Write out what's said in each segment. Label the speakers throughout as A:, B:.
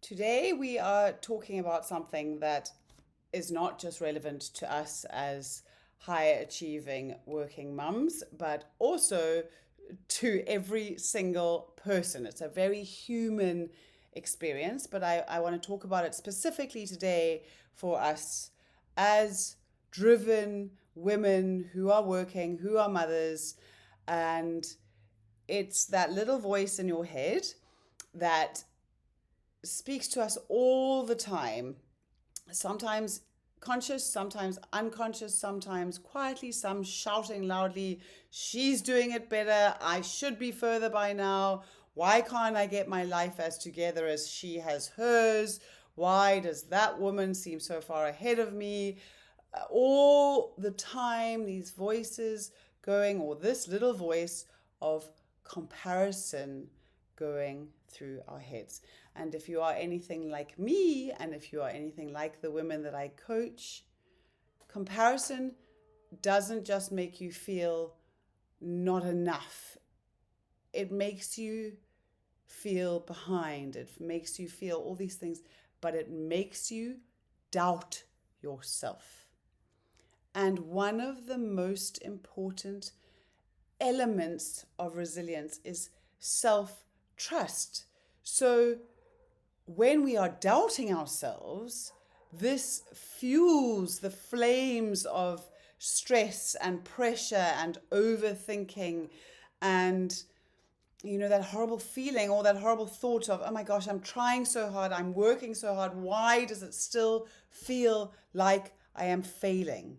A: Today, we are talking about something that is not just relevant to us as high achieving working mums, but also to every single person. It's a very human experience, but I want to talk about it specifically today for us as driven women who are working, who are mothers, and it's that little voice in your head that speaks to us all the time, sometimes conscious, sometimes unconscious, sometimes quietly, some shouting loudly, she's doing it better, I should be further by now, why can't I get my life as together as she has hers, why does that woman seem so far ahead of me? All the time, these voices going, or this little voice of comparison going through our heads. And if you are anything like me, and if you are anything like the women that I coach, comparison doesn't just make you feel not enough. It makes you feel behind. It makes you feel all these things, but it makes you doubt yourself. And one of the most important elements of resilience is self-trust. So when we are doubting ourselves, this fuels the flames of stress and pressure and overthinking and that horrible feeling or that horrible thought of, oh my gosh, I'm trying so hard, I'm working so hard, why does it still feel like I am failing?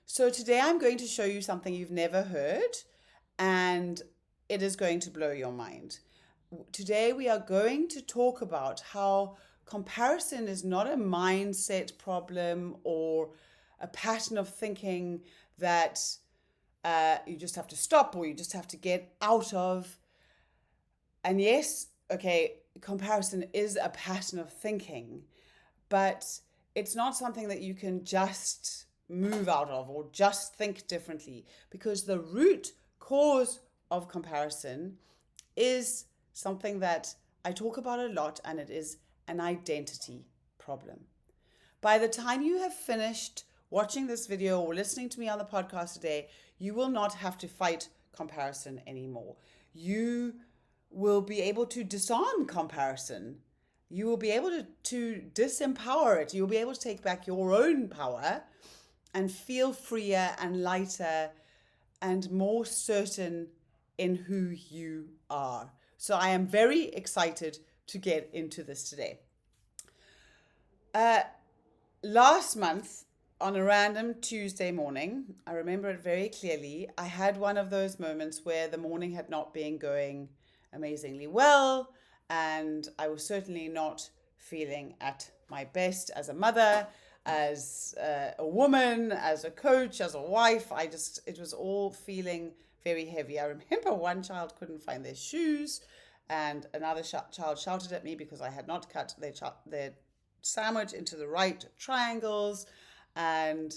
A: So today I'm going to show you something you've never heard, and it is going to blow your mind. Today we are going to talk about how comparison is not a mindset problem or a pattern of thinking that you just have to stop or you just have to get out of. And yes, okay, comparison is a pattern of thinking, but it's not something that you can just move out of or just think differently, because the root cause of comparison is something that I talk about a lot, and it is an identity problem. By the time you have finished watching this video or listening to me on the podcast today, you will not have to fight comparison anymore. You will be able to disarm comparison. You will be able to disempower it. You'll be able to take back your own power and feel freer and lighter and more certain in who you are. So I am very excited to get into this today. Last month, on a random Tuesday morning, I remember it very clearly, I had one of those moments where the morning had not been going amazingly well, and I was certainly not feeling at my best as a mother, as a woman, as a coach, as a wife. It was all feeling very heavy. I remember one child couldn't find their shoes, and another child shouted at me because I had not cut their sandwich into the right triangles, and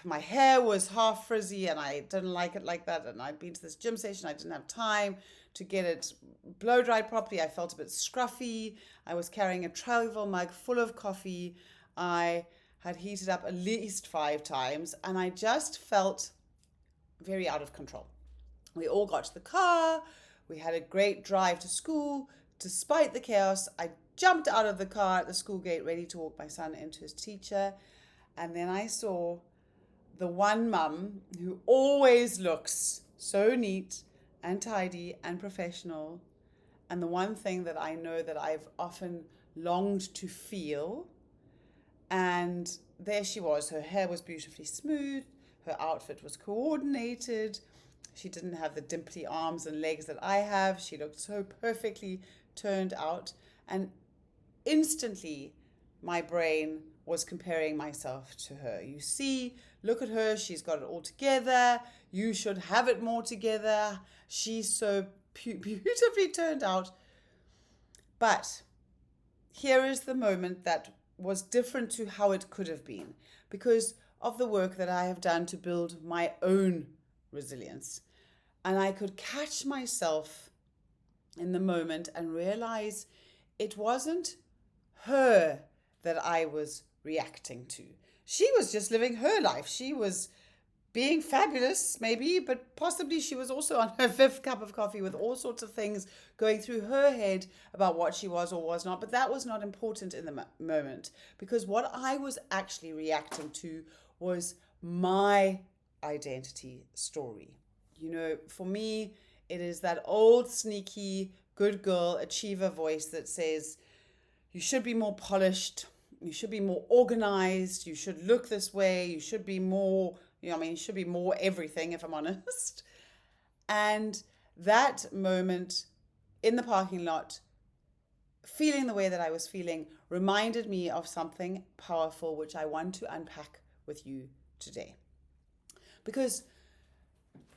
A: my hair was half frizzy and I didn't like it like that, and I'd been to this gym session, I didn't have time to get it blow dried properly. I felt a bit scruffy. I was carrying a travel mug full of coffee. I had heated up at least 5 times, and I just felt very out of control. We all got to the car. We had a great drive to school. Despite the chaos, I jumped out of the car at the school gate, ready to walk my son into his teacher. And then I saw the one mum who always looks so neat and tidy and professional. And the one thing that I know that I've often longed to feel. And there she was. Her hair was beautifully smooth. Her outfit was coordinated. She didn't have the dimply arms and legs that I have. She looked so perfectly turned out. And instantly, my brain was comparing myself to her. You see, look at her. She's got it all together. You should have it more together. She's so beautifully turned out. But here is the moment that was different to how it could have been, because of the work that I have done to build my own resilience. And I could catch myself in the moment and realize it wasn't her that I was reacting to. She was just living her life. She was being fabulous, maybe, but possibly she was also on her fifth cup of coffee with all sorts of things going through her head about what she was or was not. But that was not important in the moment, because what I was actually reacting to was my identity story. You know, for me, it is that old sneaky good girl achiever voice that says, you should be more polished, you should be more organized, you should look this way, you should be more, you should be more everything, if I'm honest. And that moment in the parking lot, feeling the way that I was feeling, reminded me of something powerful, which I want to unpack with you today. Because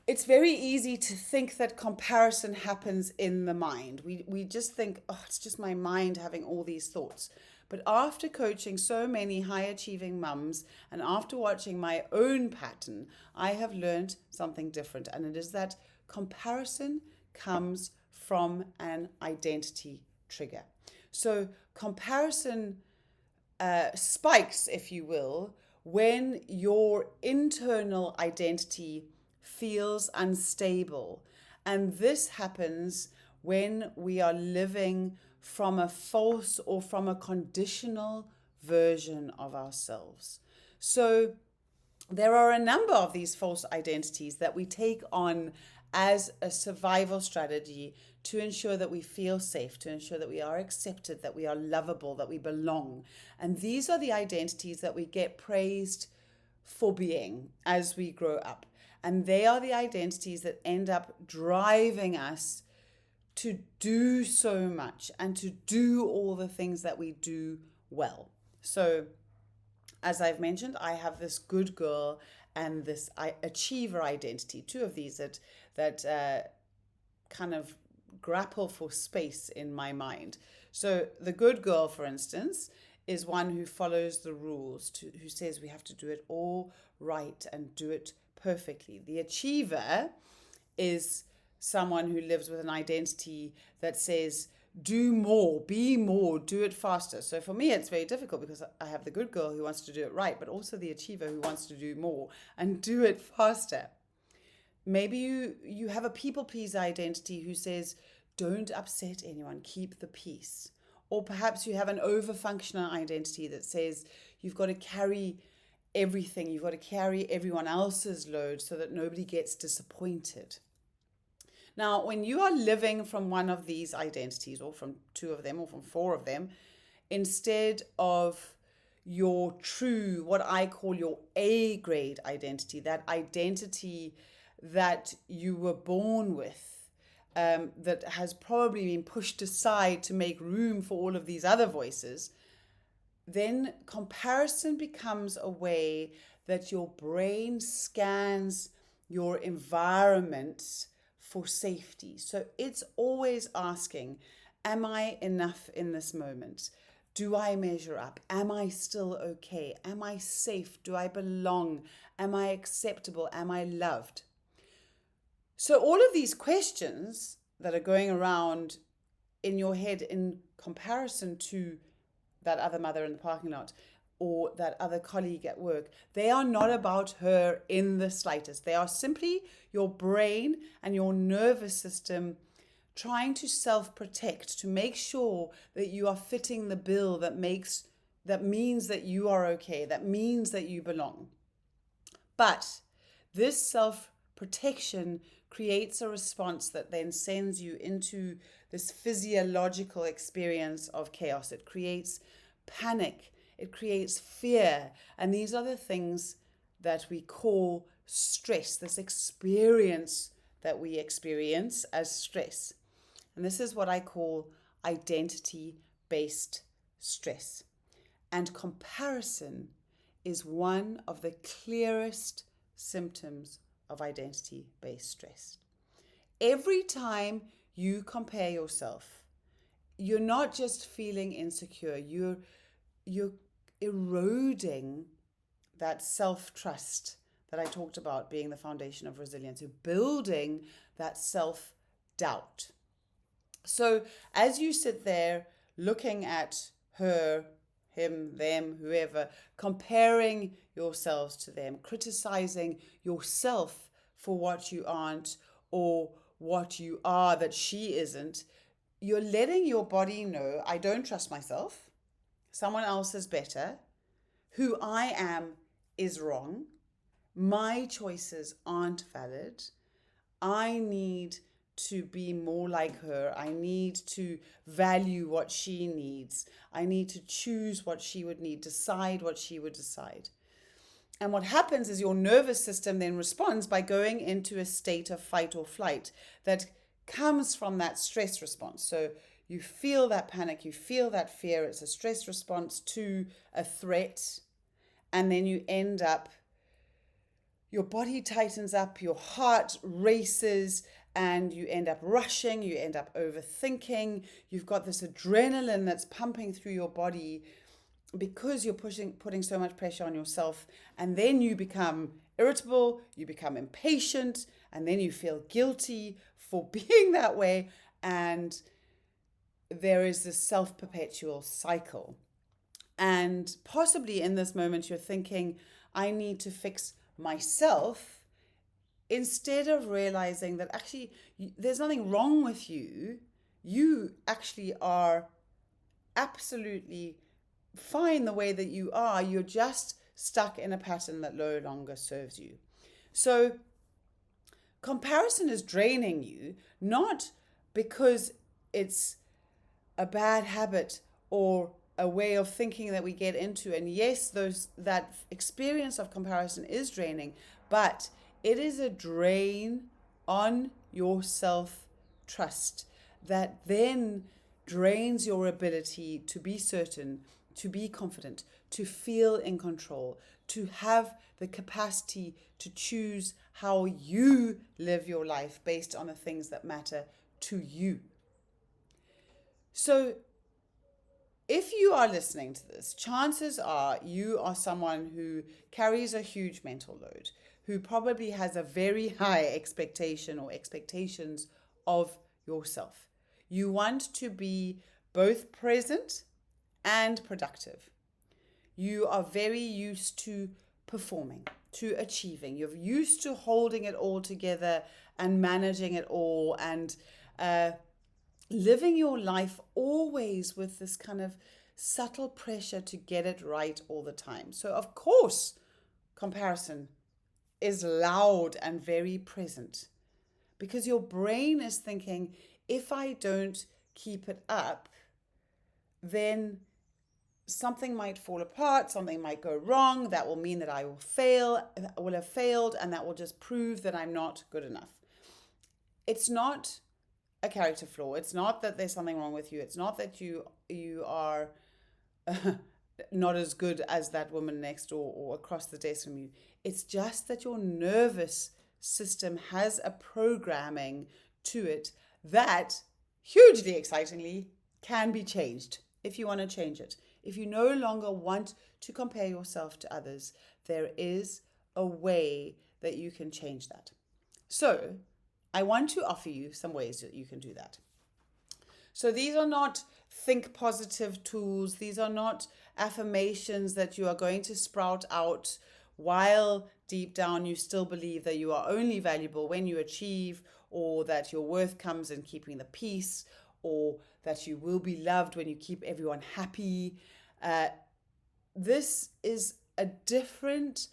A: it's very easy to think that comparison happens in the mind. We just think, oh, it's just my mind having all these thoughts. But after coaching so many high achieving mums and after watching my own pattern, I have learned something different. And it is that comparison comes from an identity trigger. So comparison spikes, if you will, when your internal identity feels unstable. And this happens when we are living from a false or from a conditional version of ourselves. So there are a number of these false identities that we take on as a survival strategy to ensure that we feel safe, to ensure that we are accepted, that we are lovable, that we belong. And these are the identities that we get praised for being as we grow up. And they are the identities that end up driving us to do so much and to do all the things that we do well. So, as I've mentioned, I have this good girl and this achiever identity, two of these that kind of grapple for space in my mind. So the good girl, for instance, is one who follows the rules, who says we have to do it all right and do it perfectly. The achiever is someone who lives with an identity that says do more, be more, do it faster. So for me, it's very difficult because I have the good girl who wants to do it right, but also the achiever who wants to do more and do it faster. Maybe you have a people pleaser identity who says don't upset anyone, keep the peace. Or perhaps you have an overfunctioner identity that says you've got to carry everything, you've got to carry everyone else's load so that nobody gets disappointed. Now, when you are living from one of these identities, or from two of them, or from four of them, instead of your true, what I call your A grade identity, that identity that you were born with, that has probably been pushed aside to make room for all of these other voices, then comparison becomes a way that your brain scans your environment for safety. So it's always asking, am I enough in this moment? Do I measure up? Am I still okay? Am I safe? Do I belong? Am I acceptable? Am I loved? So all of these questions that are going around in your head in comparison to that other mother in the parking lot or that other colleague at work, they are not about her in the slightest. They are simply your brain and your nervous system trying to self-protect, to make sure that you are fitting the bill that means that you are okay, that means that you belong. But this self-protection creates a response that then sends you into this physiological experience of chaos. It creates panic, it creates fear, and these are the things that we call stress, this experience that we experience as stress. And this is what I call identity-based stress. And comparison is one of the clearest symptoms of identity-based stress. Every time you compare yourself, you're not just feeling insecure, you're eroding that self-trust that I talked about being the foundation of resilience. You're building that self-doubt. So as you sit there looking at her, him, them, whoever, comparing yourselves to them, criticizing yourself for what you aren't or what you are that she isn't, you're letting your body know, I don't trust myself. Someone else is better. Who I am is wrong. My choices aren't valid. I need to be more like her. I need to value what she needs. I need to choose what she would need, decide what she would decide. And what happens is your nervous system then responds by going into a state of fight or flight that comes from that stress response. So you feel that panic, you feel that fear. It's a stress response to a threat. And then you end up, your body tightens up, your heart races, and you end up rushing, you end up overthinking. You've got this adrenaline that's pumping through your body because you're putting so much pressure on yourself. And then you become irritable, you become impatient, and then you feel guilty for being that way. And there is this self-perpetual cycle. And possibly in this moment, you're thinking, I need to fix myself, instead of realizing that actually there's nothing wrong with you. You actually are absolutely fine the way that you are. You're just stuck in a pattern that no longer serves you. So comparison is draining you, not because it's a bad habit or a way of thinking that we get into. And yes, that experience of comparison is draining, but it is a drain on your self-trust that then drains your ability to be certain, to be confident, to feel in control, to have the capacity to choose how you live your life based on the things that matter to you. So if you are listening to this, chances are you are someone who carries a huge mental load, who probably has a very high expectation or expectations of yourself. You want to be both present and productive. You are very used to performing, to achieving. You're used to holding it all together and managing it all and living your life always with this kind of subtle pressure to get it right all the time. So of course, comparison is loud and very present because your brain is thinking, if I don't keep it up, then something might fall apart, something might go wrong. That will mean that I will have failed, and that will just prove that I'm not good enough. It's not a character flaw. It's not that there's something wrong with you. It's not that you are not as good as that woman next door or across the desk from you. It's just that your nervous system has a programming to it that, hugely excitingly, can be changed if you want to change it. If you no longer want to compare yourself to others, there is a way that you can change that. So I want to offer you some ways that you can do that. So these are not think positive tools. These are not affirmations that you are going to sprout out while deep down you still believe that you are only valuable when you achieve, or that your worth comes in keeping the peace, or that you will be loved when you keep everyone happy. This is a different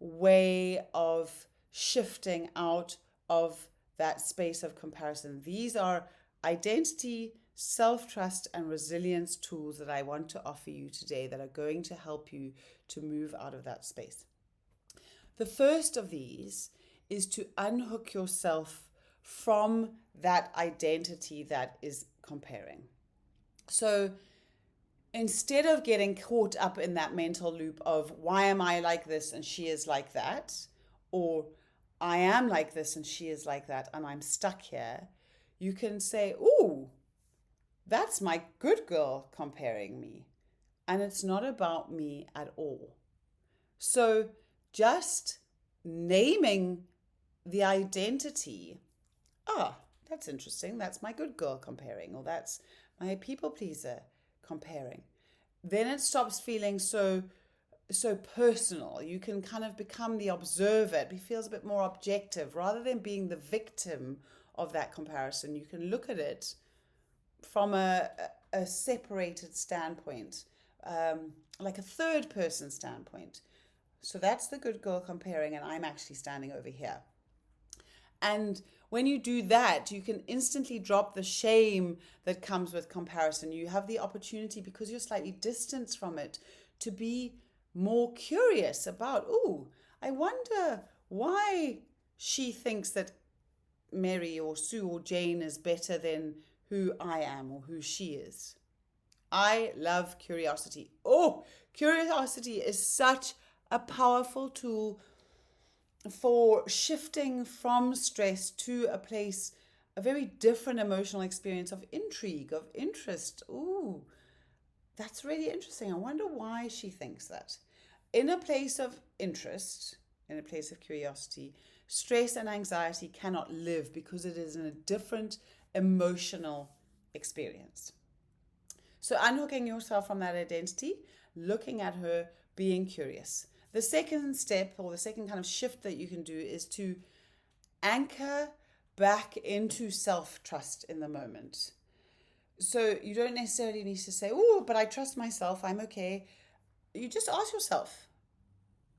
A: way of shifting out of that space of comparison. These are identity, self-trust, and resilience tools that I want to offer you today that are going to help you to move out of that space. The first of these is to unhook yourself from that identity that is comparing. So instead of getting caught up in that mental loop of why am I like this and she is like that, or I am like this and she is like that and I'm stuck here, you can say, ooh, that's my good girl comparing me. And it's not about me at all. So just naming the identity, that's interesting, that's my good girl comparing, or that's Am I a people pleaser? Comparing. Then it stops feeling so personal. You can kind of become the observer. It feels a bit more objective rather than being the victim of that comparison. You can look at it from a separated standpoint, like a third person standpoint. So that's the good girl comparing, and I'm actually standing over here. And when you do that, you can instantly drop the shame that comes with comparison. You have the opportunity, because you're slightly distanced from it, to be more curious about, oh, I wonder why she thinks that Mary or Sue or Jane is better than who I am or who she is. I love curiosity. Oh, curiosity is such a powerful tool for shifting from stress to a place, a very different emotional experience of intrigue, of interest. Ooh, that's really interesting. I wonder why she thinks that. In a place of interest, in a place of curiosity, stress and anxiety cannot live because it is in a different emotional experience. So unhooking yourself from that identity, looking at her, being curious. The second step, or the second kind of shift that you can do, is to anchor back into self-trust in the moment. So you don't necessarily need to say, oh, but I trust myself, I'm okay. You just ask yourself.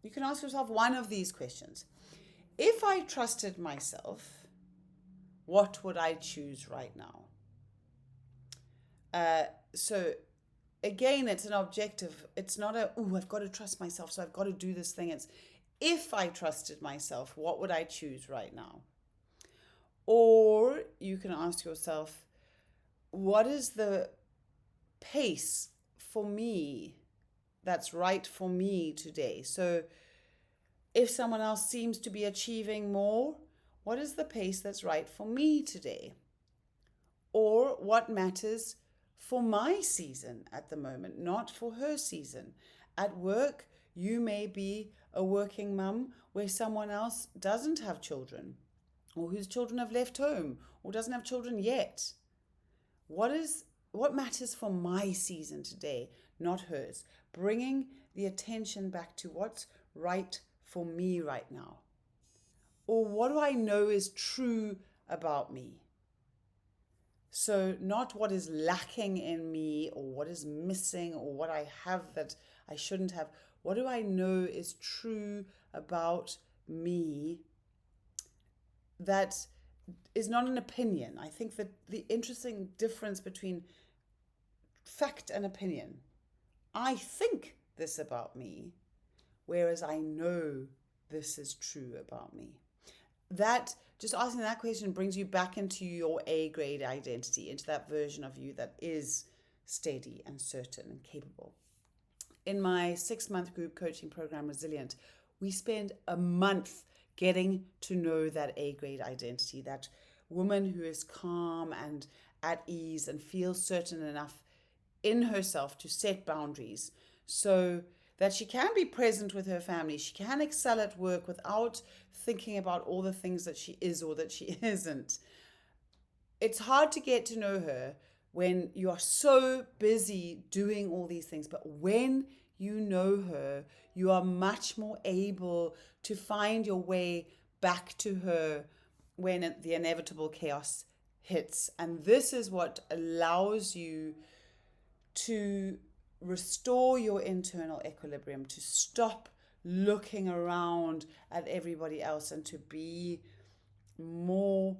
A: You can ask yourself one of these questions. If I trusted myself, what would I choose right now? So again, it's an objective. It's not I've got to trust myself, so I've got to do this thing. It's, if I trusted myself, what would I choose right now? Or you can ask yourself, what is the pace for me that's right for me today? So if someone else seems to be achieving more, what is the pace that's right for me today? Or what matters for my season at the moment, not for her season? At work, you may be a working mum where someone else doesn't have children, or whose children have left home, or doesn't have children yet. What matters for my season today, not hers? Bringing the attention back to what's right for me right now. Or what do I know is true about me? So not what is lacking in me, or what is missing, or what I have that I shouldn't have. What do I know is true about me that is not an opinion? I think that the interesting difference between fact and opinion. I think this about me, whereas I know this is true about me. That, just asking that question brings you back into your A grade identity, into that version of you that is steady and certain and capable. In my 6-month group coaching program, Resilient, we spend a month getting to know that A grade identity, that woman who is calm and at ease and feels certain enough in herself to set boundaries so that she can be present with her family. She can excel at work without thinking about all the things that she is or that she isn't. It's hard to get to know her when you are so busy doing all these things. But when you know her, you are much more able to find your way back to her when the inevitable chaos hits. And this is what allows you to restore your internal equilibrium, to stop looking around at everybody else, and to be more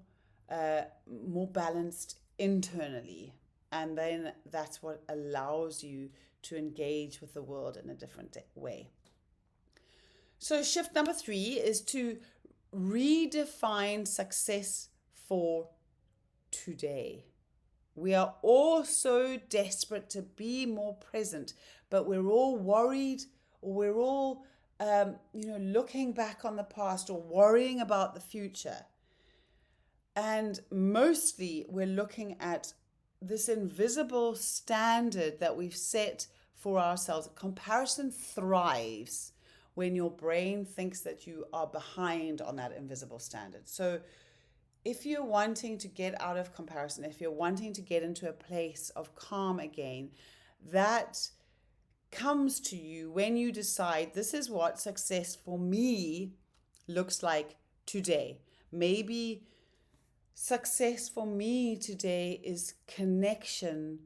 A: balanced internally. And then that's what allows you to engage with the world in a different way. So shift number 3 is to redefine success for today. We are all so desperate to be more present, but we're all worried, or we're all, looking back on the past or worrying about the future. And mostly we're looking at this invisible standard that we've set for ourselves. Comparison thrives when your brain thinks that you are behind on that invisible standard. So if you're wanting to get out of comparison, if you're wanting to get into a place of calm again, that comes to you when you decide this is what success for me looks like today. Maybe success for me today is connection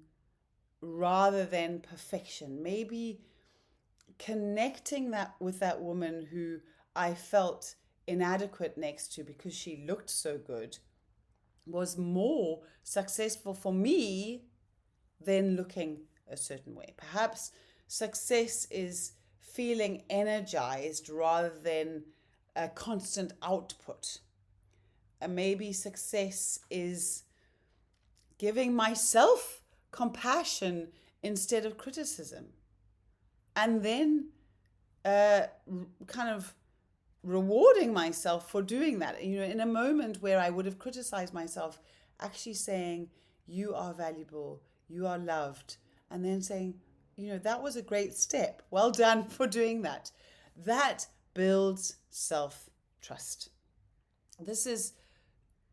A: rather than perfection. Maybe connecting that with that woman who I felt inadequate next to because she looked so good was more successful for me than looking a certain way. Perhaps success is feeling energized rather than a constant output. And maybe success is giving myself compassion instead of criticism. And then kind of rewarding myself for doing that. In a moment where I would have criticized myself, actually saying, you are valuable, you are loved. And then saying, that was a great step. Well done for doing that. That builds self-trust. This is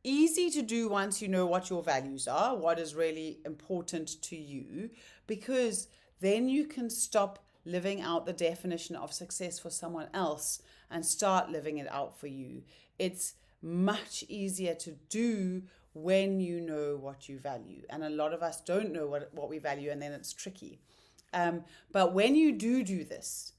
A: easy to do once you know what your values are, what is really important to you, because then you can stop living out the definition of success for someone else and start living it out for you. It's much easier to do when you know what you value. And a lot of us don't know what we value, and then it's tricky. But when you do this,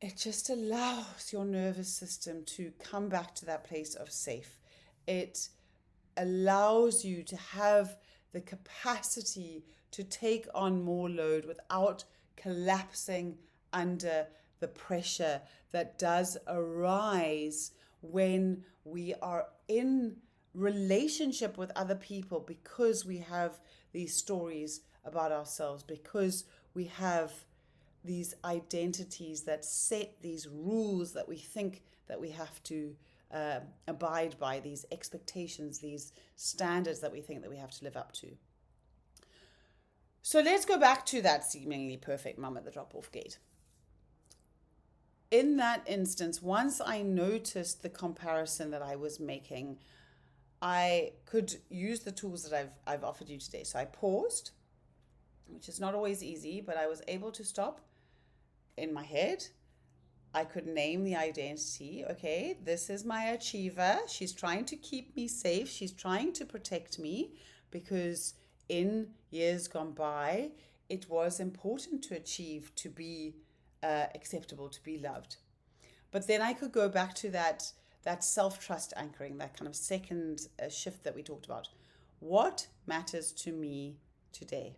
A: it just allows your nervous system to come back to that place of safe. It allows you to have the capacity to take on more load without collapsing under the pressure that does arise when we are in relationship with other people, because we have these stories about ourselves, because we have these identities that set these rules that we think that we have to abide by, these expectations, these standards that we think that we have to live up to. So let's go back to that seemingly perfect mum at the drop-off gate. In that instance, once I noticed the comparison that I was making, I could use the tools that I've offered you today. So I paused, which is not always easy, but I was able to stop in my head. I could name the identity. Okay, this is my achiever. She's trying to keep me safe. She's trying to protect me, because in years gone by, it was important to achieve, to be acceptable, to be loved. But then I could go back to that self-trust anchoring, that kind of second shift that we talked about. What matters to me today?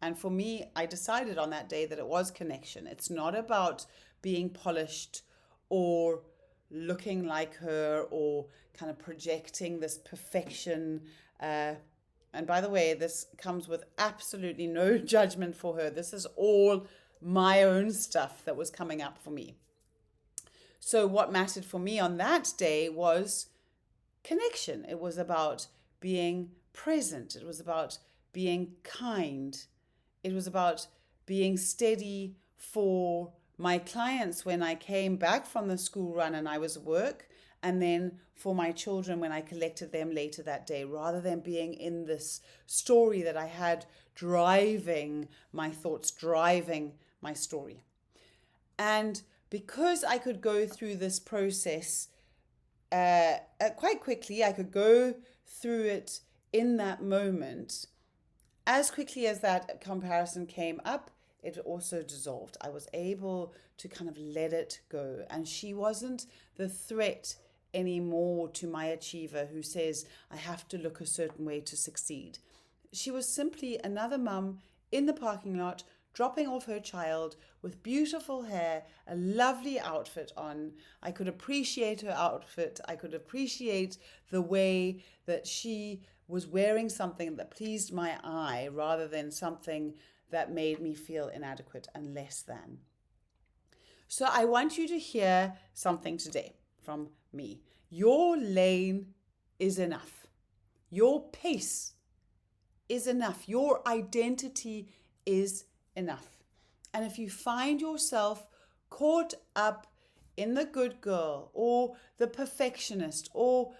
A: And for me, I decided on that day that it was connection. It's not about being polished or looking like her or kind of projecting this perfection. And by the way, this comes with absolutely no judgment for her. This is all my own stuff that was coming up for me. So what mattered for me on that day was connection. It was about being present. It was about being kind. It was about being steady for my clients when I came back from the school run and I was at work, and then for my children when I collected them later that day, rather than being in this story that I had driving my thoughts, driving my story. And because I could go through this process quite quickly, I could go through it in that moment. As quickly as that comparison came up, it also dissolved. I was able to kind of let it go. And she wasn't the threat anymore to my achiever who says, I have to look a certain way to succeed. She was simply another mum in the parking lot, dropping off her child with beautiful hair, a lovely outfit on. I could appreciate her outfit. I could appreciate the way that she was wearing something that pleased my eye rather than something that made me feel inadequate and less than. So I want you to hear something today from me. Your lane is enough. Your pace is enough. Your identity is enough. And if you find yourself caught up in the good girl or the perfectionist or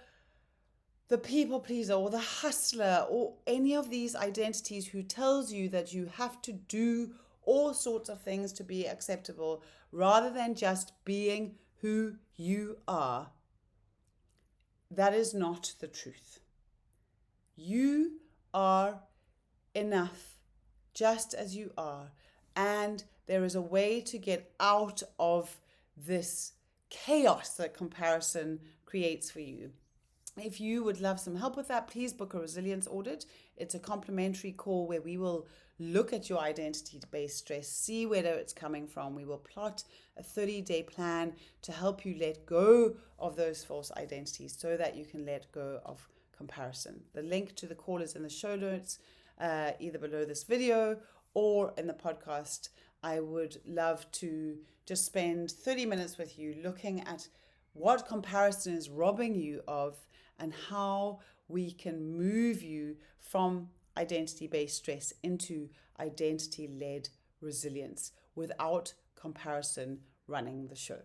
A: the people pleaser or the hustler or any of these identities who tells you that you have to do all sorts of things to be acceptable rather than just being who you are, that is not the truth. You are enough just as you are, and there is a way to get out of this chaos that comparison creates for you. If you would love some help with that, please book a resilience audit. It's a complimentary call where we will look at your identity-based stress, see where it's coming from. We will plot a 30-day plan to help you let go of those false identities so that you can let go of comparison. The link to the call is in the show notes, either below this video or in the podcast. I would love to just spend 30 minutes with you looking at what comparison is robbing you of and how we can move you from identity-based stress into identity-led resilience without comparison running the show.